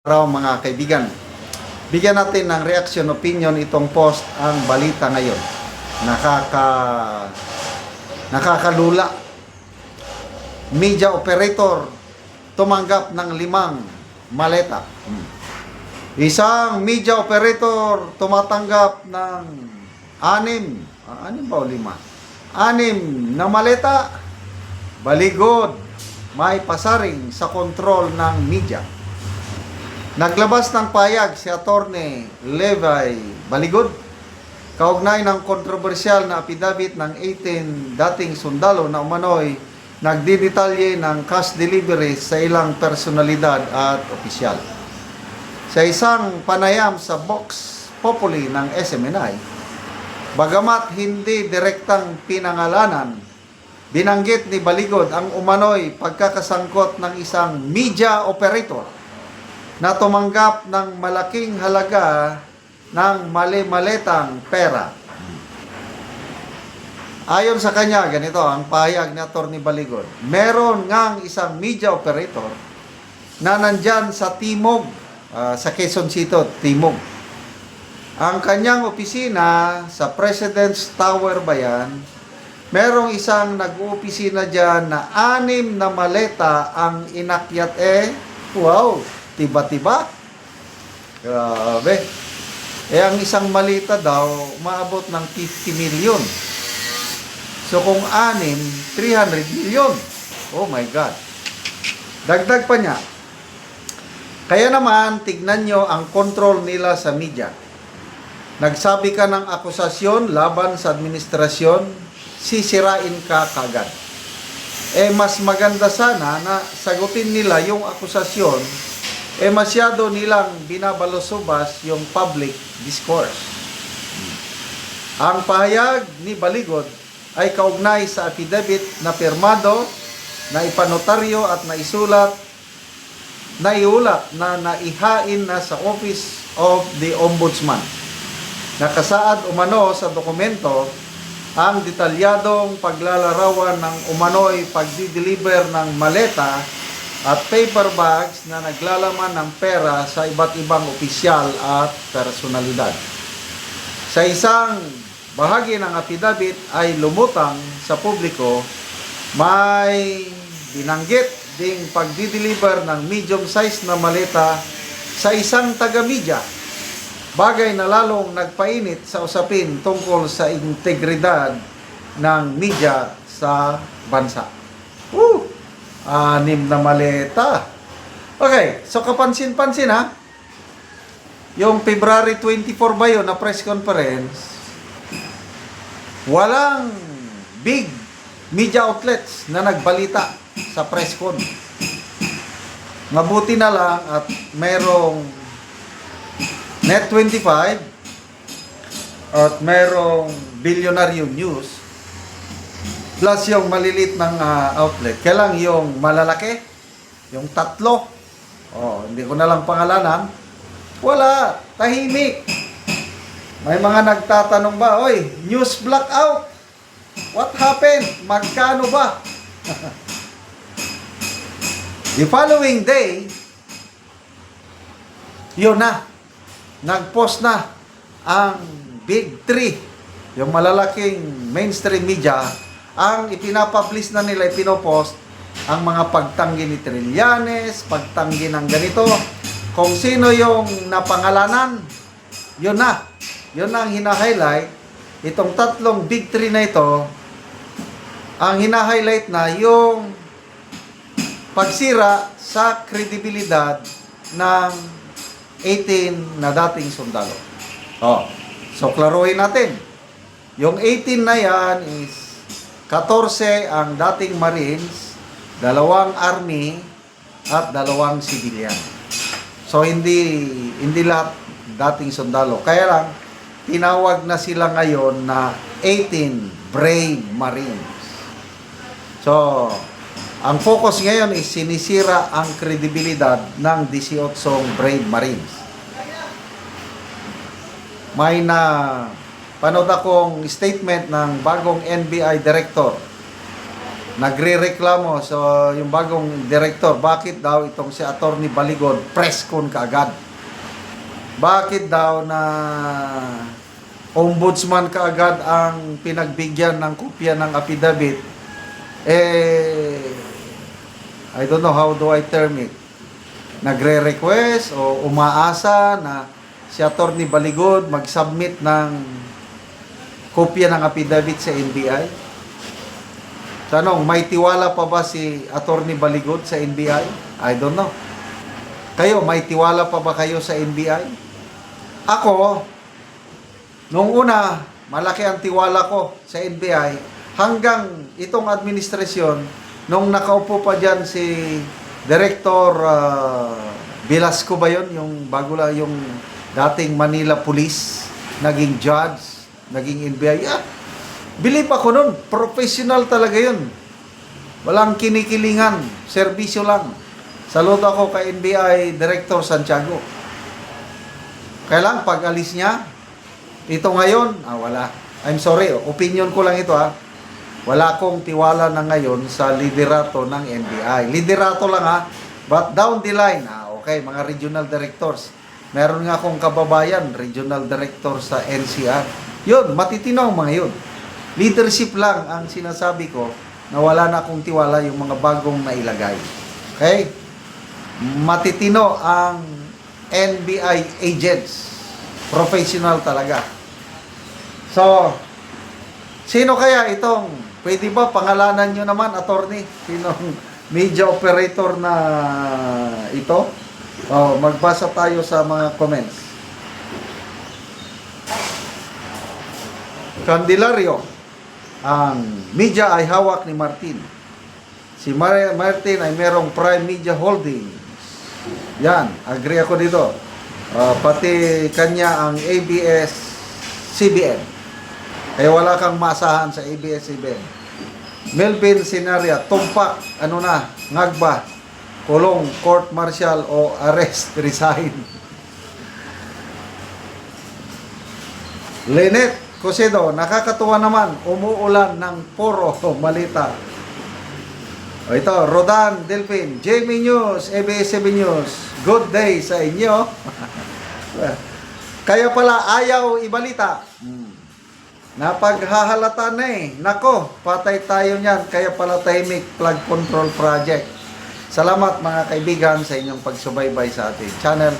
Araw mga kaibigan, bigyan natin ng reaction opinion itong post ang balita ngayon. Nakakalula. Media operator tumanggap ng 5 maleta. Isang media operator tumatanggap ng 6 ba o 5? 6 na maleta. Baligod, may pasaring sa kontrol ng media. Naglabas ng payag si Attorney Levi Baligod kaugnay ng kontrobersyal na apidabit ng 18 dating sundalo na umano'y nagdidetalye ng cash delivery sa ilang personalidad at opisyal. Sa isang panayam sa Vox Populi ng SMNI, bagamat hindi direktang pinangalanan, binanggit ni Baligod ang umano'y pagkakasangkot ng isang media operator na tumanggap ng malaking halaga ng mali-maletang pera. Ayon sa kanya, ganito ang pahayag ni Atty. Baligod. Meron ngang isang media operator na nandyan sa Timog, sa Quezon City, Timog. Ang kanyang opisina sa President's Tower ba yan, merong isang nag-uopisina dyan na 6 na maleta ang inakyat wow! Tiba-tiba. Grabe. Ang isang malita daw, maabot ng 50 million. So kung 6, 300 million. Oh my God. Dagdag pa niya. Kaya naman, tignan nyo ang control nila sa media. Nagsabi ka ng akusasyon laban sa administrasyon, sisirain ka kagad. Mas maganda sana na sagutin nila yung akusasyon masyado nilang binabalusubas yung public discourse. Ang pahayag ni Baligod ay kaugnay sa affidavit na pirmado, na ipanotaryo at naiulat na naihain na sa Office of the Ombudsman. Nakasaad umano sa dokumento ang detalyadong paglalarawan ng umano'y pagdi-deliver ng maleta at paper bags na naglalaman ng pera sa iba't ibang opisyal at personalidad. Sa isang bahagi ng affidavit ay lumutang sa publiko, may binanggit ding pagdi-deliver ng medium size na maleta sa isang taga-media, bagay na lalong nagpainit sa usapin tungkol sa integridad ng media sa bansa. 6 na maleta. Okay, so kapansin-pansin ha. Yung February 24 ba yun na press conference, walang big media outlets na nagbalita sa press con. Mabuti na lang at merong Net25 at merong Billionaire News plus yung malilit ng outlet. Kailang yung malalaki, yung 3, hindi ko na lang pangalanan, wala, tahimik. May mga nagtatanong ba, oy, news blackout, what happened? Magkano ba? The following day, yun na, nagpost na ang Big 3, yung malalaking mainstream media. Ang ipinapublish na nila, ipinopost ang mga pagtanggi ni Trillanes, pagtanggi ng ganito. Kung sino yung napangalanan, yun na. Yun na ang hina-highlight. Itong 3 Big 3 na ito, ang hina-highlight na yung pagsira sa kredibilidad ng 18 na dating sundalo. So klaruhin natin. Yung 18 na yan is 14 ang dating Marines, 2 Army, at 2 civilian. So, hindi lahat dating sundalo. Kaya lang, tinawag na sila ngayon na 18 Brave Marines. So, ang focus ngayon is sinisira ang kredibilidad ng 18 Brave Marines. May panood akong statement ng bagong NBI Director nagrereklamo so yung bagong director, bakit daw itong si Attorney Baligod press con kaagad? Bakit daw na ombudsman kaagad ang pinagbigyan ng kopya ng affidavit? I don't know how do I term it. Nagre-request o umaasa na si Attorney Baligod mag-submit ng kopya ng affidavit sa NBI? Tanong, may tiwala pa ba si Attorney Baligod sa NBI? I don't know. Kayo, may tiwala pa ba kayo sa NBI? Ako, nung una, malaki ang tiwala ko sa NBI hanggang itong administrasyon, nung nakaupo pa dyan si Director Velasco ba yun? Yung bago lang, yung dating Manila Police, naging judge, naging NBI. Believe ako nun, professional talaga yun. Walang kinikilingan, serbisyo lang. Saludo ako kay NBI Director Santiago. Kaya lang, pag alis niya, ito ngayon, wala. I'm sorry, opinion ko lang ito Wala akong tiwala na ngayon sa liderato ng NBI. Liderato lang but down the line, okay, mga regional directors. Meron nga akong kababayan, regional director sa NCR. Yun, matitino ang mga yun. Leadership lang ang sinasabi ko na wala na akong tiwala yung mga bagong nailagay. Okay? Matitino ang NBI agents. Professional talaga. So, sino kaya itong, pwede ba pangalanan nyo naman, attorney? Sinong media operator na ito? Magbasa tayo sa mga comments. Candelario, ang media ay hawak ni Martin. Si Martin ay merong Prime Media Holdings. Yan, agree ako dito. Pati kanya ang ABS-CBN. Kaya wala kang masahan sa ABS-CBN. Melvin Sinaria, tumpak, ngagba, kulong, court martial o arrest, resign. Lynette Cosedo, nakakatuwa naman, umuulan ng puro malita. Ito, Rodan Delphin, Jamie News, ABS-CBN News, good day sa inyo. Kaya pala ayaw ibalita. Napaghahalata na Nako, patay tayo niyan. Kaya pala tahimik flood control project. Salamat mga kaibigan sa inyong pagsubaybay sa ating channel.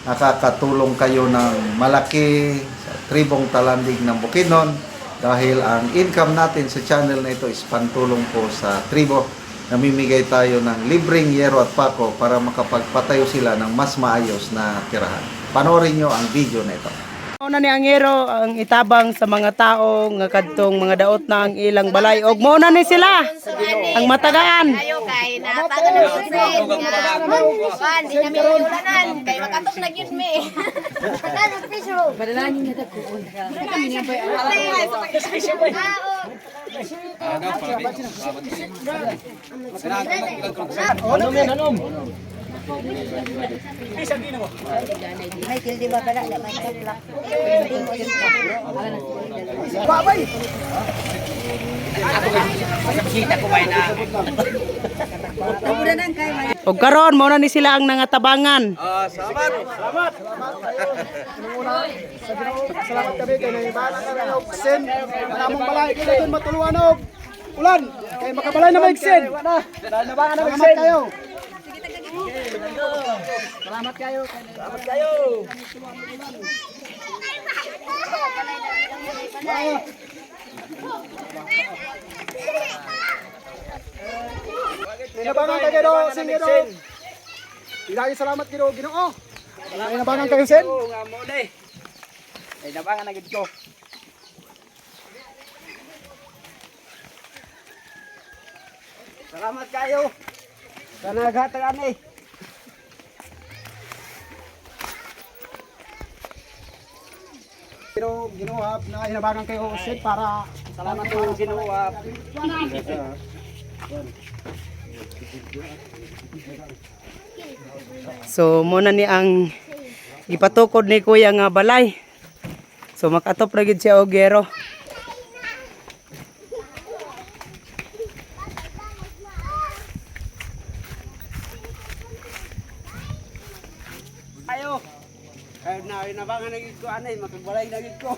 Nakakatulong kayo ng malaki sa tribong talandig ng Bukidnon dahil ang income natin sa channel na ito is pantulong po sa tribo. Namimigay tayo ng libreng yero at pako para makapagpatayo sila ng mas maayos na tirahan. Panoorin nyo ang video na ito. Mao ni ang yero ang itabang sa mga tao nga kadtong mga daot na ang ilang balay og mao na ni sila ang matagaan. Ayo kay natagan na sa friend. Wan di na mi ulanan kay makatok na gyud mi. Ano piso? Badalanin na dako. Kami ni bay. Michael di ba pala na may taplak. Babay. Og karon mao na ni sila ang nangatabangan. Salamat. Salamat. Salamat kami kay naibala ka ng Sen. Namong balay kay natin matuluan og ulan. Kay makabalay na Sen. Nabangan na Sen. Kayo. Salamat kayo. Salamat kayo. Nabangan kayo Sen. Ilahi salamat kayo Ginoo. Nabangan kayo Sen. Nga mo ni. Ay nabangan na gid ko. Salamat kayo. Sana naghatag ani. Pero ginuhap na inabangan kayo Sen para salamat po ginuhap. So mao na ni ang gipatukod ni kuya nga balay. So makatop ra gid siya og yero. Ayo. Kaya na nabangan nagig ko anay makagbalay nagig ko.